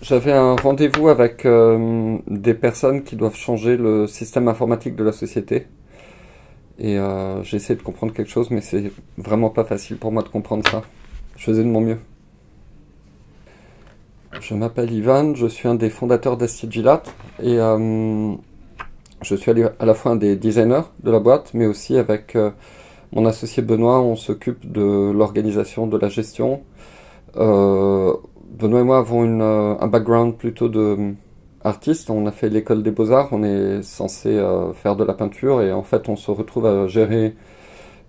J'avais un rendez-vous avec des personnes qui doivent changer le système informatique de la société. Et j'ai essayé de comprendre quelque chose, mais c'est vraiment pas facile pour moi de comprendre ça. Je faisais de mon mieux. Je m'appelle Ivan, je suis un des fondateurs d'Astigilat. Et je suis à la fois un des designers de la boîte, mais aussi avec mon associé Benoît, on s'occupe de l'organisation, de la gestion. Benoît et moi avons un background plutôt de artiste. On a fait l'école des beaux-arts, on est censé faire de la peinture et en fait on se retrouve à gérer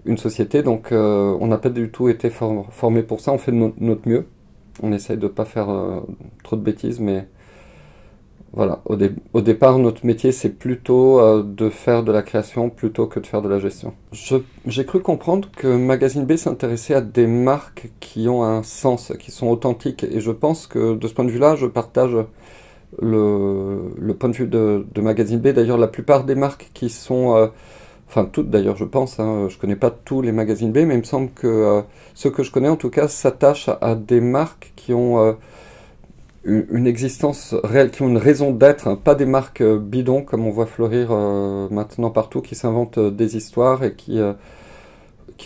une société. Donc on n'a pas du tout été formé pour ça, on fait de notre mieux. On essaye de ne pas faire trop de bêtises, mais voilà. Au départ, notre métier, c'est plutôt de faire de la création plutôt que de faire de la gestion. J'ai cru comprendre que Magazine B s'intéressait à des marques qui ont un sens, qui sont authentiques. Et je pense que de ce point de vue-là, je partage le point de vue de Magazine B. D'ailleurs, la plupart des marques qui sont... enfin, toutes d'ailleurs, je pense. Hein, je connais pas tous les magazines B, mais il me semble que ceux que je connais, en tout cas, s'attachent à des marques qui ont... une existence réelle, qui ont une raison d'être, hein, pas des marques bidons comme on voit fleurir maintenant partout, qui s'inventent des histoires et qui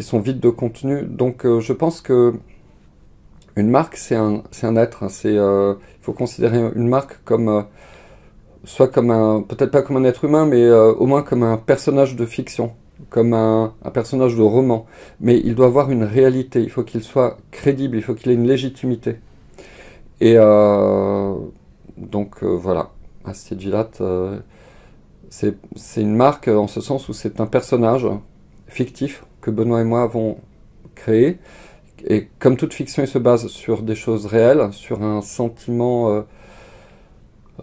sont vides de contenu. Donc je pense que une marque c'est un être, hein, il faut considérer une marque comme soit comme peut-être pas comme un être humain, mais au moins comme un personnage de fiction, comme un personnage de roman. Mais il doit avoir une réalité, il faut qu'il soit crédible, il faut qu'il ait une légitimité. Et donc voilà, Astigilat, c'est une marque en ce sens où c'est un personnage fictif que Benoît et moi avons créé. Et comme toute fiction, il se base sur des choses réelles, sur un sentiment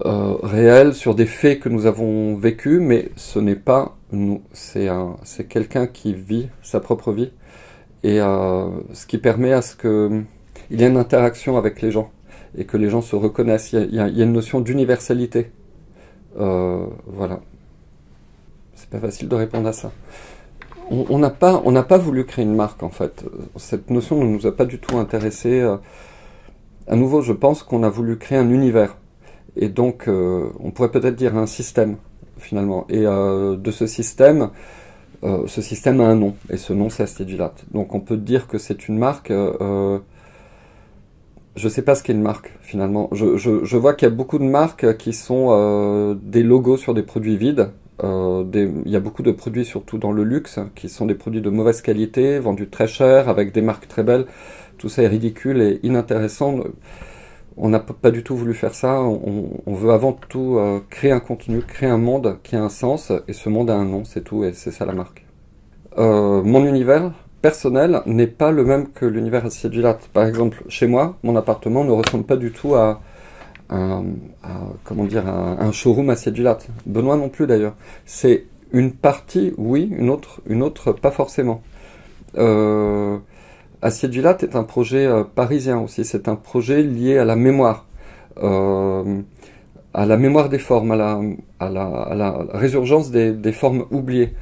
réel, sur des faits que nous avons vécus, mais ce n'est pas nous, c'est quelqu'un qui vit sa propre vie. Et ce qui permet à ce qu'il y ait une interaction avec les gens. Et que les gens se reconnaissent. Il y a une notion d'universalité. Voilà. C'est pas facile de répondre à ça. On n'a pas voulu créer une marque, en fait. Cette notion ne nous a pas du tout intéressés. À nouveau, je pense qu'on a voulu créer un univers. Et donc, on pourrait peut-être dire un système, finalement. Et de ce système a un nom. Et ce nom, c'est Astigilat. Donc, on peut dire que c'est une marque... je sais pas ce qu'est une marque, finalement. Je vois qu'il y a beaucoup de marques qui sont des logos sur des produits vides. Il y a beaucoup de produits, surtout dans le luxe, qui sont des produits de mauvaise qualité, vendus très cher, avec des marques très belles. Tout ça est ridicule et inintéressant. On n'a pas du tout voulu faire ça. On veut avant tout créer un contenu, créer un monde qui a un sens, et ce monde a un nom, c'est tout, et c'est ça la marque. Mon univers personnel n'est pas le même que l'univers Astigilat. Par exemple, chez moi, mon appartement ne ressemble pas du tout à un showroom Astigilat. Benoît non plus d'ailleurs. C'est une partie, oui, une autre pas forcément. Astigilat est un projet parisien aussi. C'est un projet lié à la mémoire. À la mémoire des formes, à la résurgence des formes oubliées.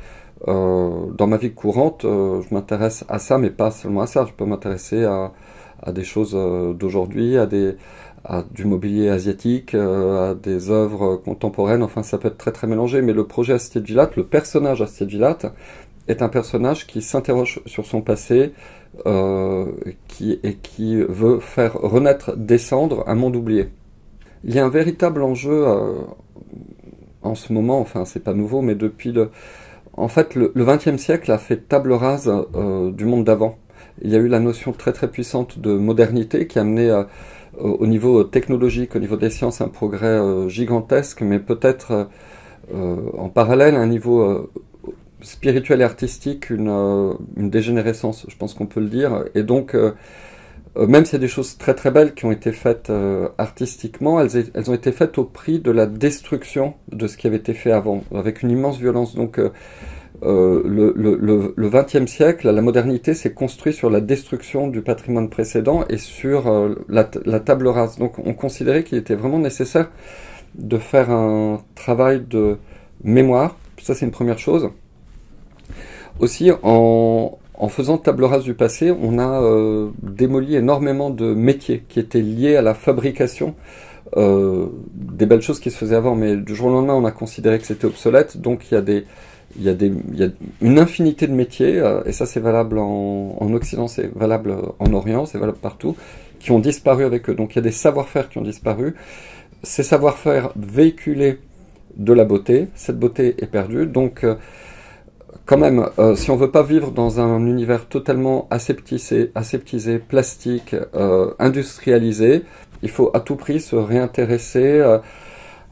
Dans ma vie courante, je m'intéresse à ça, mais pas seulement à ça. Je peux m'intéresser à des choses d'aujourd'hui, à du mobilier asiatique, à des œuvres contemporaines. Enfin, ça peut être très très mélangé. Mais le projet Astigilat, le personnage Astigilat, est un personnage qui s'interroge sur son passé, qui veut faire renaître des cendres un monde oublié. Il y a un véritable enjeu en ce moment. Enfin, c'est pas nouveau, mais depuis En fait, le XXe siècle a fait table rase du monde d'avant. Il y a eu la notion très très puissante de modernité qui a amené au niveau technologique, au niveau des sciences, un progrès gigantesque, mais peut-être en parallèle, à un niveau spirituel et artistique, une dégénérescence, je pense qu'on peut le dire. Et donc, même s'il y a des choses très très belles qui ont été faites artistiquement, elles ont été faites au prix de la destruction de ce qui avait été fait avant, avec une immense violence. Donc le XXe siècle, la modernité s'est construite sur la destruction du patrimoine précédent et sur la table rase. Donc on considérait qu'il était vraiment nécessaire de faire un travail de mémoire. Ça, c'est une première chose. Aussi, en faisant table rase du passé, on a démoli énormément de métiers qui étaient liés à la fabrication des belles choses qui se faisaient avant, mais du jour au lendemain, on a considéré que c'était obsolète, donc il y a une infinité de métiers, et ça c'est valable en Occident, c'est valable en Orient, c'est valable partout, qui ont disparu avec eux. Donc il y a des savoir-faire qui ont disparu. Ces savoir-faire véhiculés de la beauté, cette beauté est perdue. Donc quand même, si on veut pas vivre dans un univers totalement aseptisé, plastique, industrialisé, il faut à tout prix se réintéresser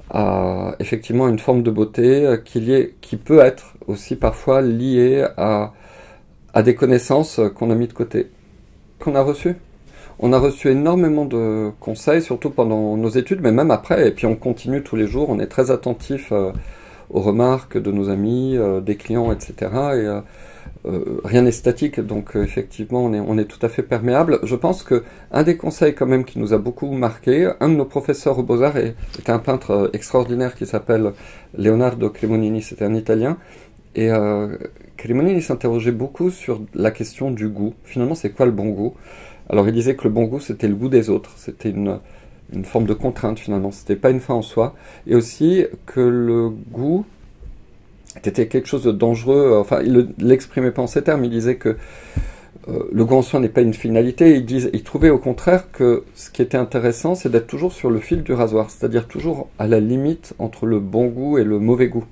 à effectivement une forme de beauté qui peut être aussi parfois liée à des connaissances qu'on a mis de côté, qu'on a reçues. On a reçu énormément de conseils, surtout pendant nos études, mais même après, et puis on continue tous les jours, on est très attentif aux remarques de nos amis, des clients, etc. Et rien n'est statique, donc effectivement on est tout à fait perméable. Je pense que un des conseils quand même qui nous a beaucoup marqué, un de nos professeurs aux Beaux-Arts est un peintre extraordinaire qui s'appelle Leonardo Cremonini, c'était un Italien, et Cremonini s'interrogeait beaucoup sur la question du goût. Finalement, c'est quoi le bon goût? Alors il disait que le bon goût c'était le goût des autres, c'était une forme de contrainte finalement, c'était pas une fin en soi, et aussi que le goût était quelque chose de dangereux, enfin il l'exprimait pas en ces termes, il disait que le goût en soi n'est pas une finalité, il trouvait au contraire que ce qui était intéressant c'est d'être toujours sur le fil du rasoir, c'est-à-dire toujours à la limite entre le bon goût et le mauvais goût.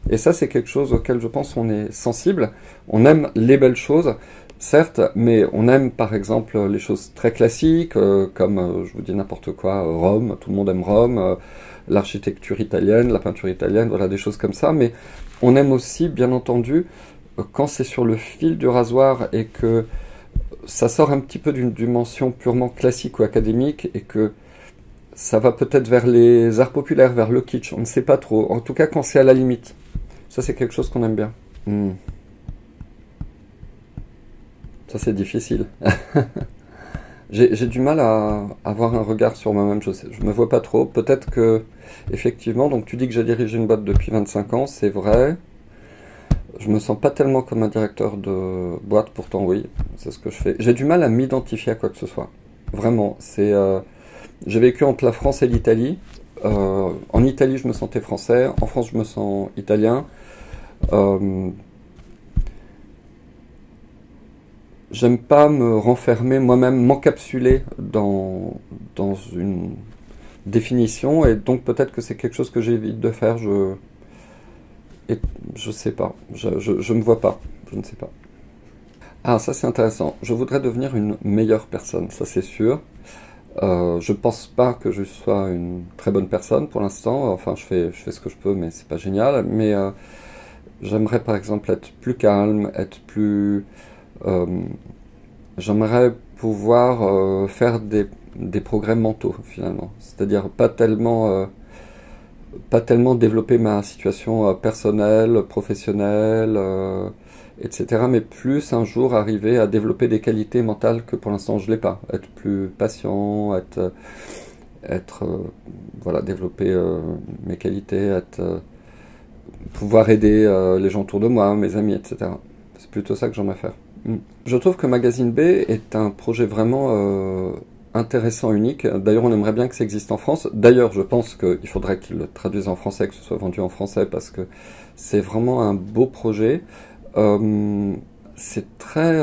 Et ça c'est quelque chose auquel je pense on est sensible, on aime les belles choses, certes, mais on aime par exemple les choses très classiques, comme, je vous dis n'importe quoi, Rome, tout le monde aime Rome, l'architecture italienne, la peinture italienne, voilà, des choses comme ça, mais on aime aussi, bien entendu, quand c'est sur le fil du rasoir et que ça sort un petit peu d'une dimension purement classique ou académique et que ça va peut-être vers les arts populaires, vers le kitsch, on ne sait pas trop, en tout cas quand c'est à la limite. Ça c'est quelque chose qu'on aime bien. Ça c'est difficile. J'ai du mal à avoir un regard sur moi-même, je me vois pas trop. Peut-être que, effectivement, donc tu dis que j'ai dirigé une boîte depuis 25 ans, c'est vrai. Je me sens pas tellement comme un directeur de boîte, pourtant oui, c'est ce que je fais. J'ai du mal à m'identifier à quoi que ce soit. Vraiment, j'ai vécu entre la France et l'Italie. En Italie, je me sentais français. En France, je me sens italien. J'aime pas me renfermer moi-même, m'encapsuler dans une définition, et donc peut-être que c'est quelque chose que j'évite de faire. Je sais pas, je me vois pas, je ne sais pas. Ah, ça c'est intéressant. Je voudrais devenir une meilleure personne, ça c'est sûr. Je pense pas que je sois une très bonne personne pour l'instant. Enfin, je fais ce que je peux, mais c'est pas génial. Mais j'aimerais par exemple être plus calme, être plus j'aimerais pouvoir faire des progrès mentaux finalement, c'est-à-dire pas tellement développer ma situation personnelle, professionnelle, etc. Mais plus un jour arriver à développer des qualités mentales que pour l'instant je l'ai pas. Être plus patient, voilà, développer mes qualités, pouvoir aider les gens autour de moi, mes amis, etc. C'est plutôt ça que j'aimerais faire. Je trouve que Magazine B est un projet vraiment intéressant, unique. D'ailleurs, on aimerait bien que ça existe en France. D'ailleurs, je pense qu'il faudrait qu'il le traduise en français, que ce soit vendu en français, parce que c'est vraiment un beau projet. C'est très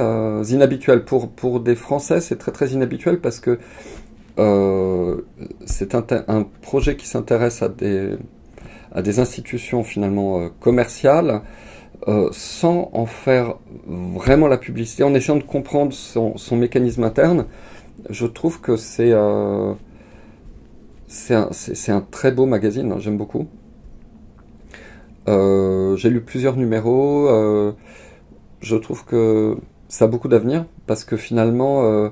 inhabituel. Pour des Français, c'est très très inhabituel parce que c'est un projet qui s'intéresse à des institutions finalement commerciales, sans en faire vraiment la publicité, en essayant de comprendre son mécanisme interne. Je trouve que c'est un très beau magazine, hein, j'aime beaucoup. J'ai lu plusieurs numéros, je trouve que ça a beaucoup d'avenir, parce que finalement,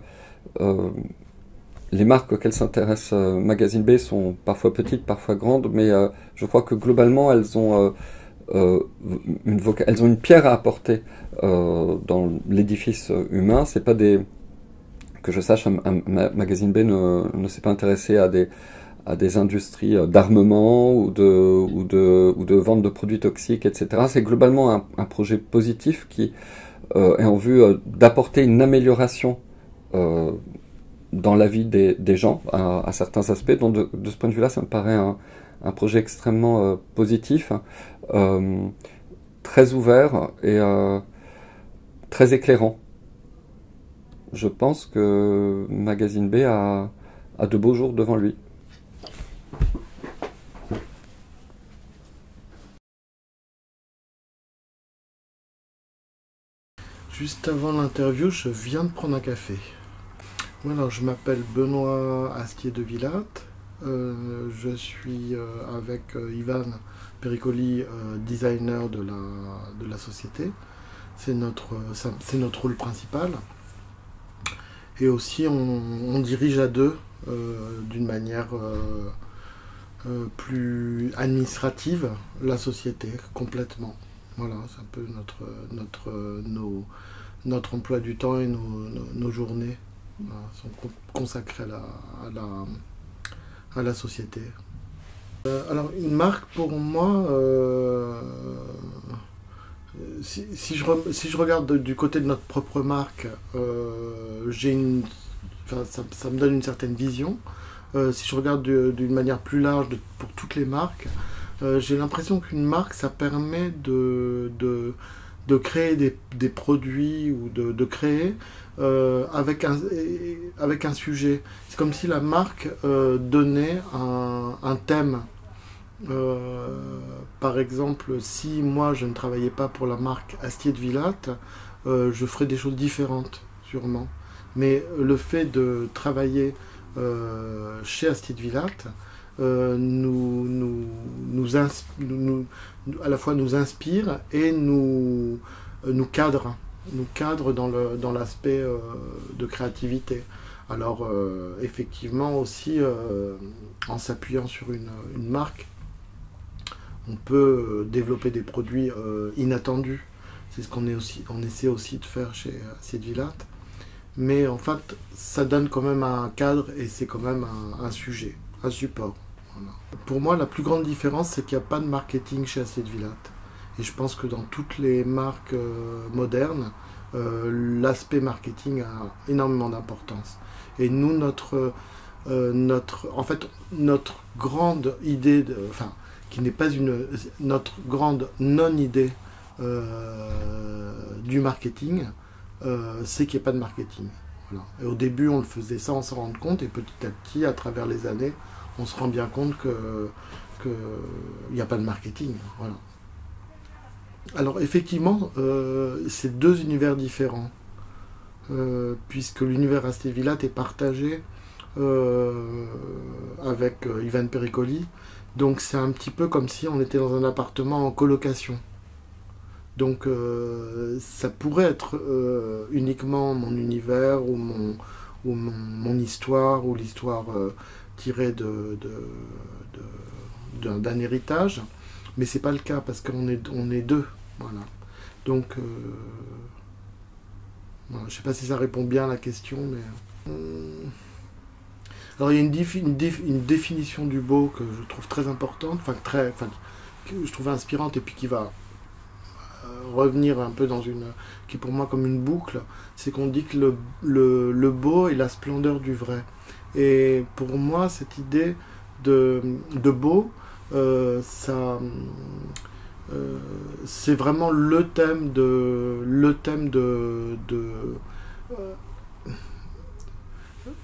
les marques auxquelles s'intéresse Magazine B sont parfois petites, parfois grandes, mais je crois que globalement, elles ont une pierre à apporter dans l'édifice humain. C'est pas que je sache, un Magazine B ne s'est pas intéressé à des industries d'armement ou de vente de produits toxiques, etc. C'est globalement un projet positif qui est en vue d'apporter une amélioration dans la vie des gens à certains aspects. Donc de ce point de vue-là, ça me paraît un projet extrêmement positif, très ouvert et très éclairant. Je pense que Magazine B a de beaux jours devant lui. Juste avant l'interview, je viens de prendre un café. Alors, je m'appelle Benoît Astier de Villatte. Je suis avec Ivan Pericoli, designer de la société. C'est notre rôle principal. Et aussi, on dirige à deux d'une manière plus administrative la société complètement. Voilà, c'est un peu notre emploi du temps et nos journées sont consacrées à la société. Alors, une marque pour moi, si je regarde du côté de notre propre marque, ça me donne une certaine vision. Si je regarde d'une manière plus large pour toutes les marques, j'ai l'impression qu'une marque, ça permet de créer des produits ou de créer avec un sujet. C'est comme si la marque donnait un thème. Par exemple, si moi je ne travaillais pas pour la marque Astier de Villatte, je ferais des choses différentes, sûrement. Mais le fait de travailler chez Astier de Villatte à la fois nous inspire et nous cadre dans l'aspect de créativité. Alors effectivement aussi en s'appuyant sur une marque, on peut développer des produits inattendus. C'est ce qu'on essaie aussi de faire chez Astier de Villatte. Mais en fait, ça donne quand même un cadre et c'est quand même un sujet, un support. Voilà. Pour moi, la plus grande différence, c'est qu'il n'y a pas de marketing chez Astier de Villatte. Et je pense que dans toutes les marques modernes, l'aspect marketing a énormément d'importance. Et nous, notre grande idée, qui n'est pas notre grande non-idée du marketing, c'est qu'il n'y a pas de marketing. Voilà. Et au début, on le faisait sans s'en rendre compte, et petit à petit, à travers les années, on se rend bien compte qu'il n'y a pas de marketing. Voilà. Alors effectivement, c'est deux univers différents, puisque l'univers Astier de Villatte est partagé avec Ivan Pericoli. Donc c'est un petit peu comme si on était dans un appartement en colocation. Donc ça pourrait être uniquement mon univers ou mon histoire ou l'histoire tirée d'un héritage, mais c'est pas le cas parce qu'on est deux. Voilà. Donc voilà, je sais pas si ça répond bien à la question, mais alors il y a une définition du beau que je trouve très importante, que je trouve inspirante et puis qui va revenir un peu qui est pour moi comme une boucle, c'est qu'on dit que le beau est la splendeur du vrai. Et pour moi, cette idée de beau, c'est vraiment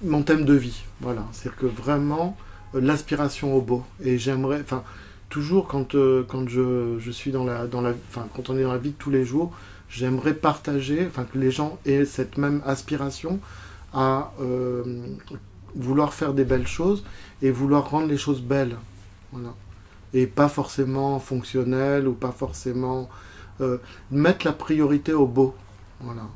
mon thème de vie. Voilà, c'est que vraiment l'aspiration au beau. Et j'aimerais, toujours quand je suis quand on est dans la vie de tous les jours, j'aimerais partager, que les gens aient cette même aspiration à vouloir faire des belles choses et vouloir rendre les choses belles. Voilà. Et pas forcément fonctionnelles ou pas forcément mettre la priorité au beau. Voilà.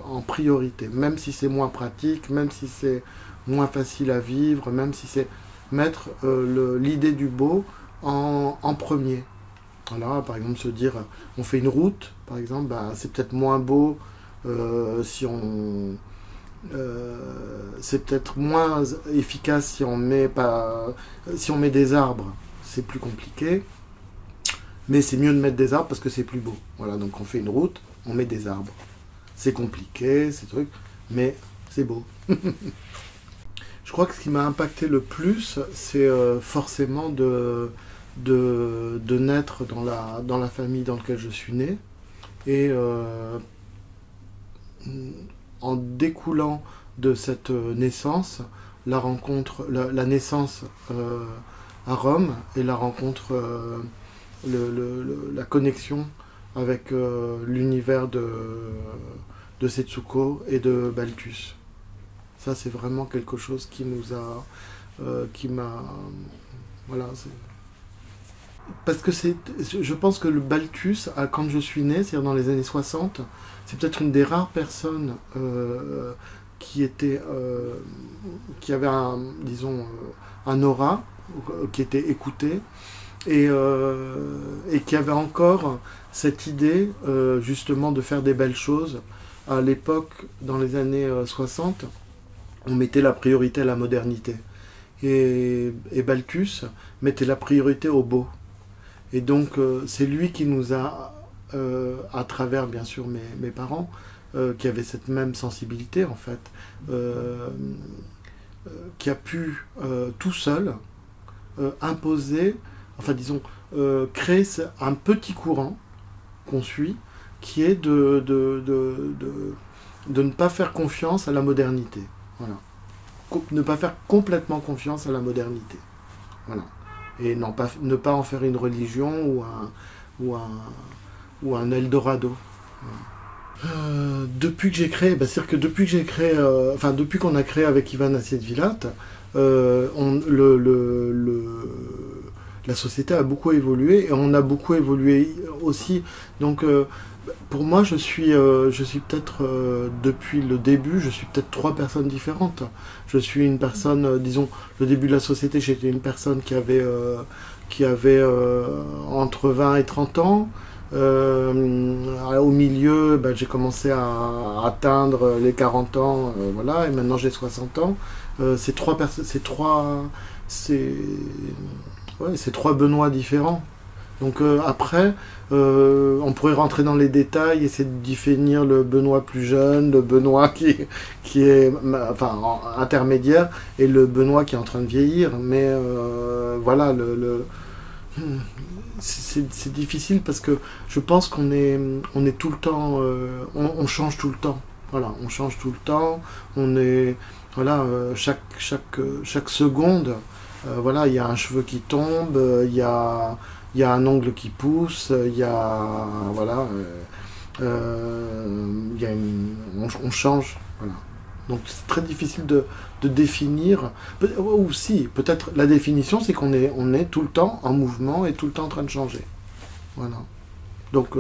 En priorité, même si c'est moins pratique, même si c'est moins facile à vivre, même si c'est mettre l'idée du beau en premier. Voilà, par exemple, se dire, on fait une route, par exemple, c'est peut-être moins beau c'est peut-être moins efficace si on met des arbres, c'est plus compliqué, mais c'est mieux de mettre des arbres parce que c'est plus beau. Voilà, donc on fait une route, on met des arbres. C'est compliqué, c'est truc, mais c'est beau. Je crois que ce qui m'a impacté le plus, c'est forcément de naître dans la famille dans laquelle je suis né. Et en découlant de cette naissance, la naissance à Rome et la rencontre, la connexion avec l'univers de Setsuko et de Balthus. Ça, c'est vraiment quelque chose qui m'a... Voilà. Parce que je pense que le Balthus, quand je suis né, c'est-à-dire dans les années 60, c'est peut-être une des rares personnes qui avait un aura, qui était écoutée, et qui avait encore cette idée justement de faire des belles choses. À l'époque, dans les années 60, on mettait la priorité à la modernité. Et Balthus mettait la priorité au beau. Et donc, c'est lui qui nous a, à travers bien sûr mes parents, qui avaient cette même sensibilité en fait, qui a pu tout seul imposer, enfin disons, créer un petit courant qu'on suit, qui est de ne pas faire confiance à la modernité. Voilà. Ne pas faire complètement confiance à la modernité. Voilà. Et ne pas en faire une religion ou un Eldorado. Depuis que j'ai créé, c'est-à-dire que depuis qu'on a créé avec Ivan Assiedvilat, la société a beaucoup évolué et on a beaucoup évolué aussi. Donc pour moi, je suis peut-être, depuis le début, je suis peut-être 3 personnes différentes. Je suis une personne, disons, le début de la société, j'étais une personne qui avait entre 20 et 30 ans. Au milieu, j'ai commencé à atteindre les 40 ans, voilà, et maintenant j'ai 60 ans. C'est trois Benoît différents. Donc après, on pourrait rentrer dans les détails, essayer de définir le Benoît plus jeune, le Benoît qui est intermédiaire, et le Benoît qui est en train de vieillir. Mais voilà, c'est difficile parce que je pense qu'on est tout le temps, on change tout le temps. Voilà, on change tout le temps. On est, voilà, chaque seconde, voilà, il y a un cheveu qui tombe, il y a un ongle qui pousse, il y a, voilà, on change, voilà. Donc c'est très difficile de définir, ou si, peut-être la définition, c'est qu'on est tout le temps en mouvement et tout le temps en train de changer. Voilà. Donc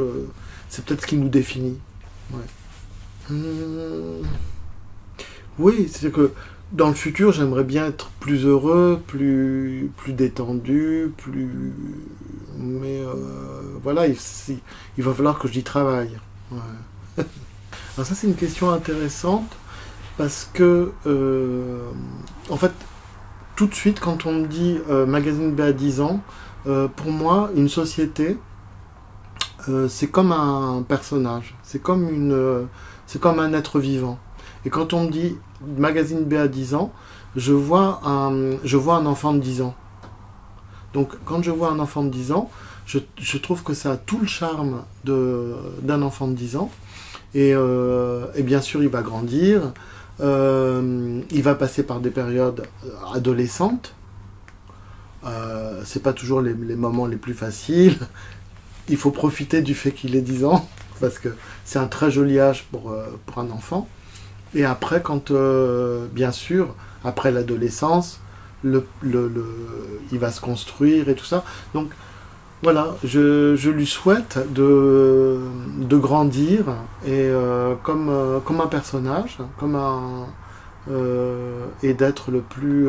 c'est peut-être ce qui nous définit. Ouais. Oui, c'est que dans le futur, j'aimerais bien être plus heureux, plus détendu, mais voilà, il va falloir que j'y travaille. Ouais. Alors ça, c'est une question intéressante, parce que, en fait, tout de suite, quand on me dit Magazine B à 10 ans, pour moi, une société, c'est comme un personnage, c'est comme un être vivant. Et quand on me dit Magazine B à 10 ans, je vois un enfant de 10 ans. Donc quand je vois un enfant de 10 ans, je trouve que ça a tout le charme d'un enfant de 10 ans. Et bien sûr, il va grandir, il va passer par des périodes adolescentes. C'est pas toujours les moments les plus faciles. Il faut profiter du fait qu'il ait 10 ans, parce que c'est un très joli âge pour un enfant. Et après, bien sûr, après l'adolescence, il va se construire et tout ça. Donc, voilà, je lui souhaite de grandir et comme un personnage, et d'être le plus,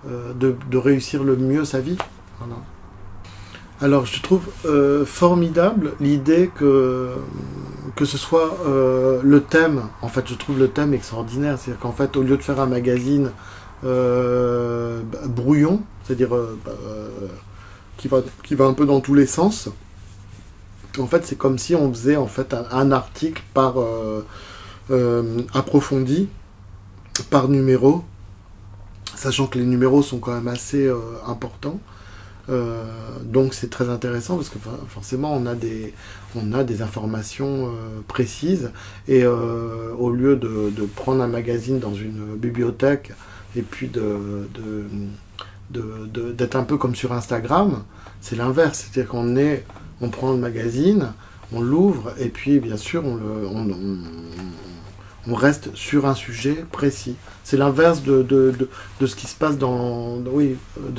de réussir le mieux sa vie. Voilà. Alors, je trouve formidable l'idée que ce soit le thème. En fait, je trouve le thème extraordinaire. C'est-à-dire qu'en fait, au lieu de faire un magazine brouillon, c'est-à-dire qui va un peu dans tous les sens, en fait, c'est comme si on faisait en fait un article approfondi, par numéro, sachant que les numéros sont quand même assez importants. Donc c'est très intéressant parce que forcément on a des informations précises et au lieu de prendre un magazine dans une bibliothèque et puis d'être un peu comme sur Instagram, c'est l'inverse, c'est-à-dire on prend le magazine, on l'ouvre et puis bien sûr on reste sur un sujet précis. C'est l'inverse de ce qui se passe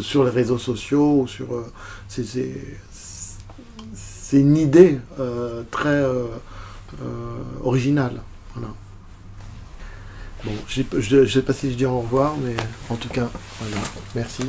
sur les réseaux sociaux. C'est une idée très originale. Voilà. Bon, je ne sais pas si je dis au revoir, mais en tout cas, voilà. Merci.